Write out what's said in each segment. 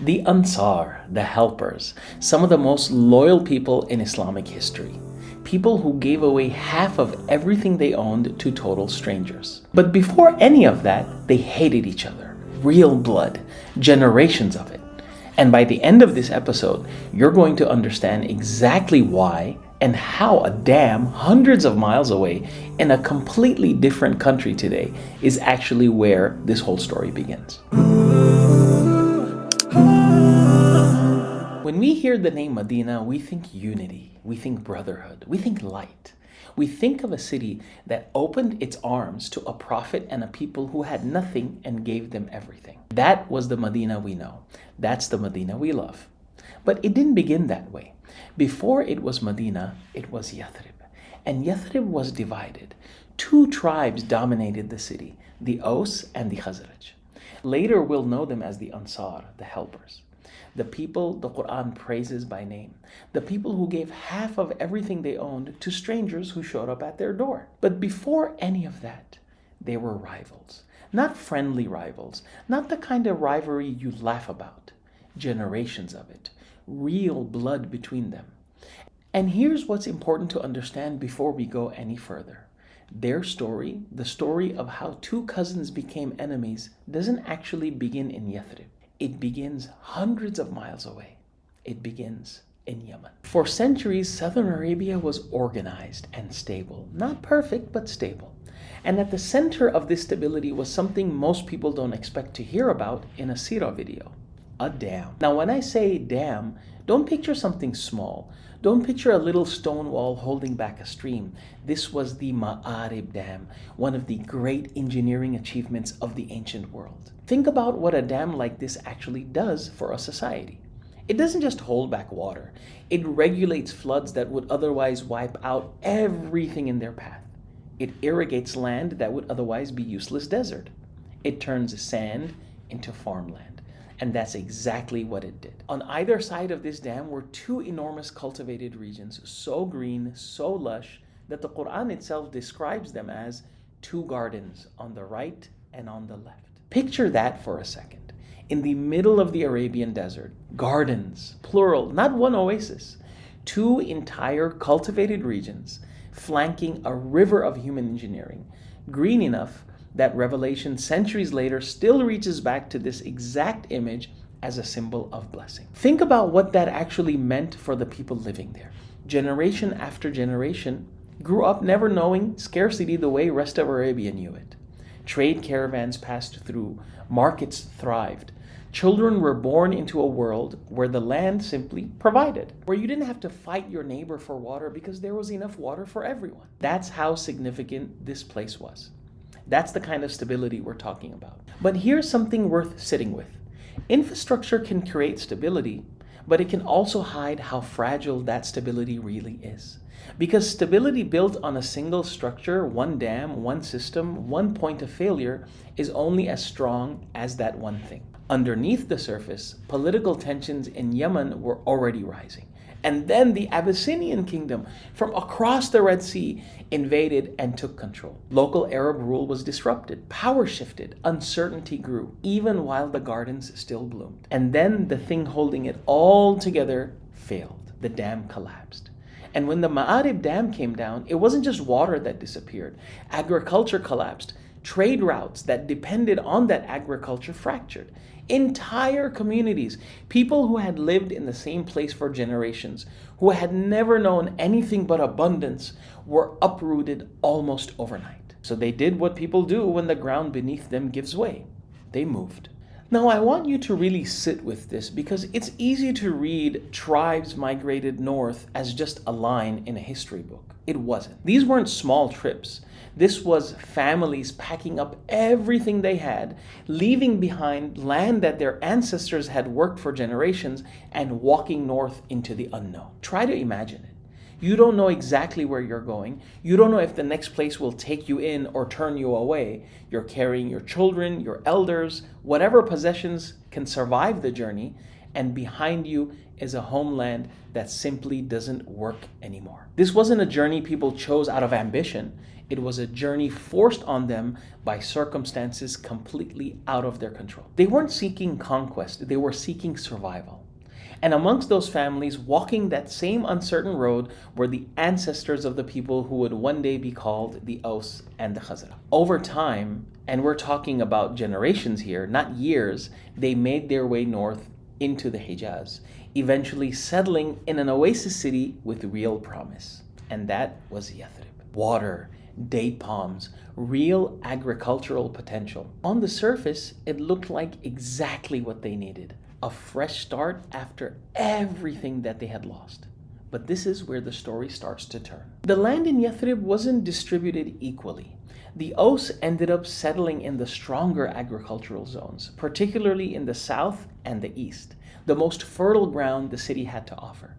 The Ansar, the helpers, some of the most loyal people in Islamic history. People who gave away half of everything they owned to total strangers. But before any of that, they hated each other. Real blood, generations of it. And by the end of this episode, you're going to understand exactly why and how a dam hundreds of miles away in a completely different country today is actually where this whole story begins. When we hear the name Madinah, we think unity, we think brotherhood, we think light. We think of a city that opened its arms to a prophet and a people who had nothing and gave them everything. That was the Madinah we know. That's the Madinah we love. But it didn't begin that way. Before it was Madinah, it was Yathrib. And Yathrib was divided. Two tribes dominated the city, the Aws and the Khazraj. Later we'll know them as the Ansar, the helpers. The people the Quran praises by name. The people who gave half of everything they owned to strangers who showed up at their door. But before any of that, they were rivals. Not friendly rivals. Not the kind of rivalry you laugh about. Generations of it. Real blood between them. And here's what's important to understand before we go any further. Their story, the story of how two cousins became enemies, doesn't actually begin in Yathrib. It begins hundreds of miles away. It begins in Yemen. For centuries, Southern Arabia was organized and stable. Not perfect, but stable. And at the center of this stability was something most people don't expect to hear about in a Seerah video. A dam. Now, when I say dam, don't picture something small. Don't picture a little stone wall holding back a stream. This was the Ma'arib Dam, one of the great engineering achievements of the ancient world. Think about what a dam like this actually does for a society. It doesn't just hold back water. It regulates floods that would otherwise wipe out everything in their path. It irrigates land that would otherwise be useless desert. It turns sand into farmland. And that's exactly what it did. On either side of this dam were two enormous cultivated regions, so green, so lush, that the Quran itself describes them as two gardens on the right and on the left. Picture that for a second. In the middle of the Arabian desert, gardens, plural, not one oasis, two entire cultivated regions flanking a river of human engineering, green enough that Revelation centuries later still reaches back to this exact image as a symbol of blessing. Think about what that actually meant for the people living there. Generation after generation grew up never knowing scarcity the way rest of Arabia knew it. Trade caravans passed through, markets thrived. Children were born into a world where the land simply provided, where you didn't have to fight your neighbor for water because there was enough water for everyone. That's how significant this place was. That's the kind of stability we're talking about. But here's something worth sitting with. Infrastructure can create stability, but it can also hide how fragile that stability really is. Because stability built on a single structure, one dam, one system, one point of failure, is only as strong as that one thing. Underneath the surface, political tensions in Yemen were already rising. And then the Abyssinian kingdom from across the Red Sea invaded and took control. Local Arab rule was disrupted, power shifted, uncertainty grew, even while the gardens still bloomed. And then the thing holding it all together failed. The dam collapsed. And when the Ma'arib Dam came down, it wasn't just water that disappeared. Agriculture collapsed. Trade routes that depended on that agriculture fractured. Entire communities, people who had lived in the same place for generations, who had never known anything but abundance, were uprooted almost overnight. So they did what people do when the ground beneath them gives way. They moved. Now I want you to really sit with this because it's easy to read tribes migrated north as just a line in a history book. It wasn't. These weren't small trips. This was families packing up everything they had, leaving behind land that their ancestors had worked for generations, and walking north into the unknown. Try to imagine it. You don't know exactly where you're going. You don't know if the next place will take you in or turn you away. You're carrying your children, your elders, whatever possessions can survive the journey, and behind you is a homeland that simply doesn't work anymore. This wasn't a journey people chose out of ambition. It was a journey forced on them by circumstances completely out of their control. They weren't seeking conquest, they were seeking survival. And amongst those families, walking that same uncertain road were the ancestors of the people who would one day be called the Aws and the Khazraj. Over time, and we're talking about generations here, not years, they made their way north into the Hijaz, eventually settling in an oasis city with real promise. And that was Yathrib. Water, date palms, real agricultural potential. On the surface, it looked like exactly what they needed. A fresh start after everything that they had lost. But this is where the story starts to turn. The land in Yathrib wasn't distributed equally. The Aws ended up settling in the stronger agricultural zones, particularly in the south and the east, the most fertile ground the city had to offer.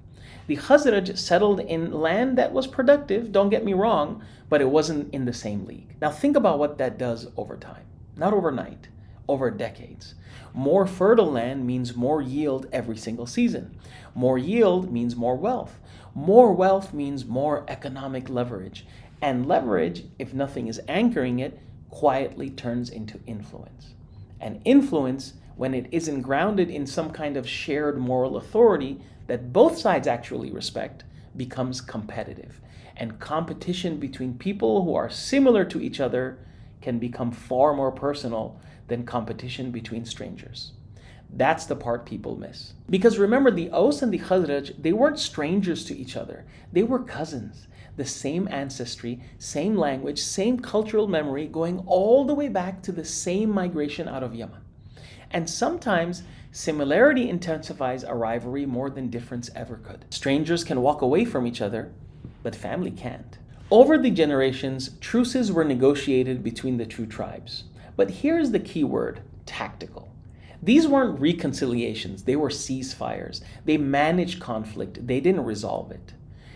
The Khazraj settled in land that was productive, don't get me wrong, but it wasn't in the same league. Now think about what that does over time. Not overnight, over decades. More fertile land means more yield every single season. More yield means more wealth. More wealth means more economic leverage. And leverage, if nothing is anchoring it, quietly turns into influence. And influence, when it isn't grounded in some kind of shared moral authority that both sides actually respect, becomes competitive. And competition between people who are similar to each other can become far more personal than competition between strangers. That's the part people miss. Because remember, the Aws and the Khazraj, they weren't strangers to each other. They were cousins. The same ancestry, same language, same cultural memory, going all the way back to the same migration out of Yemen. And sometimes similarity intensifies a rivalry more than difference ever could. Strangers can walk away from each other, but family can't. Over the generations, truces were negotiated between the two tribes. But here's the key word: tactical. These weren't reconciliations, they were ceasefires. They managed conflict, they didn't resolve it.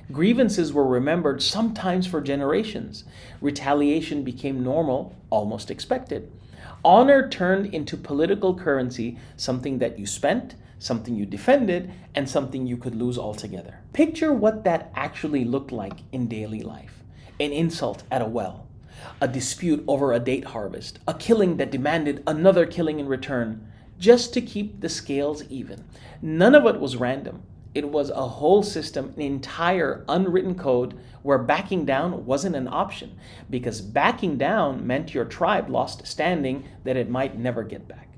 Grievances were remembered sometimes for generations. Retaliation became normal, almost expected. Honor turned into political currency, something that you spent, something you defended, and something you could lose altogether. Picture what that actually looked like in daily life. An insult at a well, a dispute over a date harvest, a killing that demanded another killing in return, just to keep the scales even. None of it was random. It was a whole system, an entire unwritten code where backing down wasn't an option, because backing down meant your tribe lost standing that it might never get back.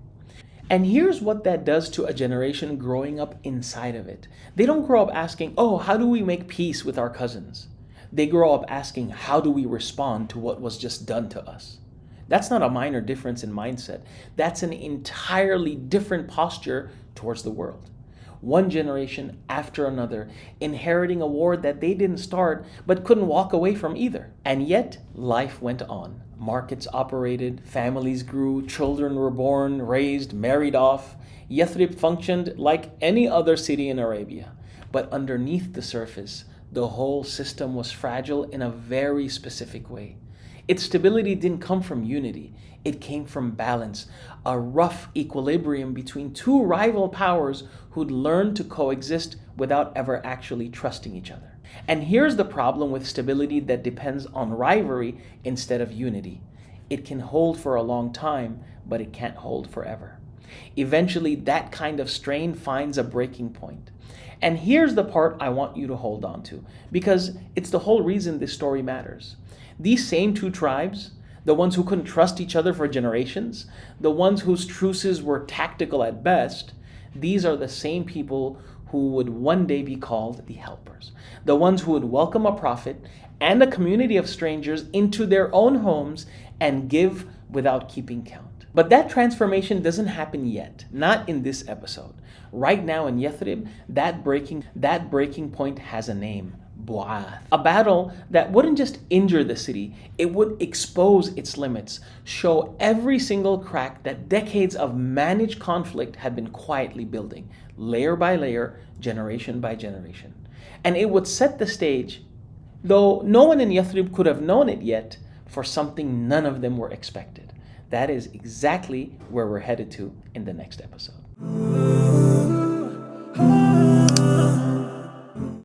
And here's what that does to a generation growing up inside of it. They don't grow up asking, oh, how do we make peace with our cousins? They grow up asking, how do we respond to what was just done to us? That's not a minor difference in mindset. That's an entirely different posture towards the world. One generation after another, inheriting a war that they didn't start but couldn't walk away from either. And yet, life went on. Markets operated, families grew, children were born, raised, married off. Yathrib functioned like any other city in Arabia. But underneath the surface, the whole system was fragile in a very specific way. Its stability didn't come from unity. It came from balance, a rough equilibrium between two rival powers who'd learned to coexist without ever actually trusting each other. And here's the problem with stability that depends on rivalry instead of unity. It can hold for a long time, but it can't hold forever. Eventually, that kind of strain finds a breaking point. And here's the part I want you to hold on to, because it's the whole reason this story matters. These same two tribes, the ones who couldn't trust each other for generations, the ones whose truces were tactical at best, these are the same people who would one day be called the helpers. The ones who would welcome a prophet and a community of strangers into their own homes and give without keeping count. But that transformation doesn't happen yet, not in this episode. Right now in Yathrib, that breaking point has a name: Bu'ath. A battle that wouldn't just injure the city, it would expose its limits, show every single crack that decades of managed conflict had been quietly building, layer by layer, generation by generation. And it would set the stage, though no one in Yathrib could have known it yet, for something none of them were expected. That is exactly where we're headed to in the next episode.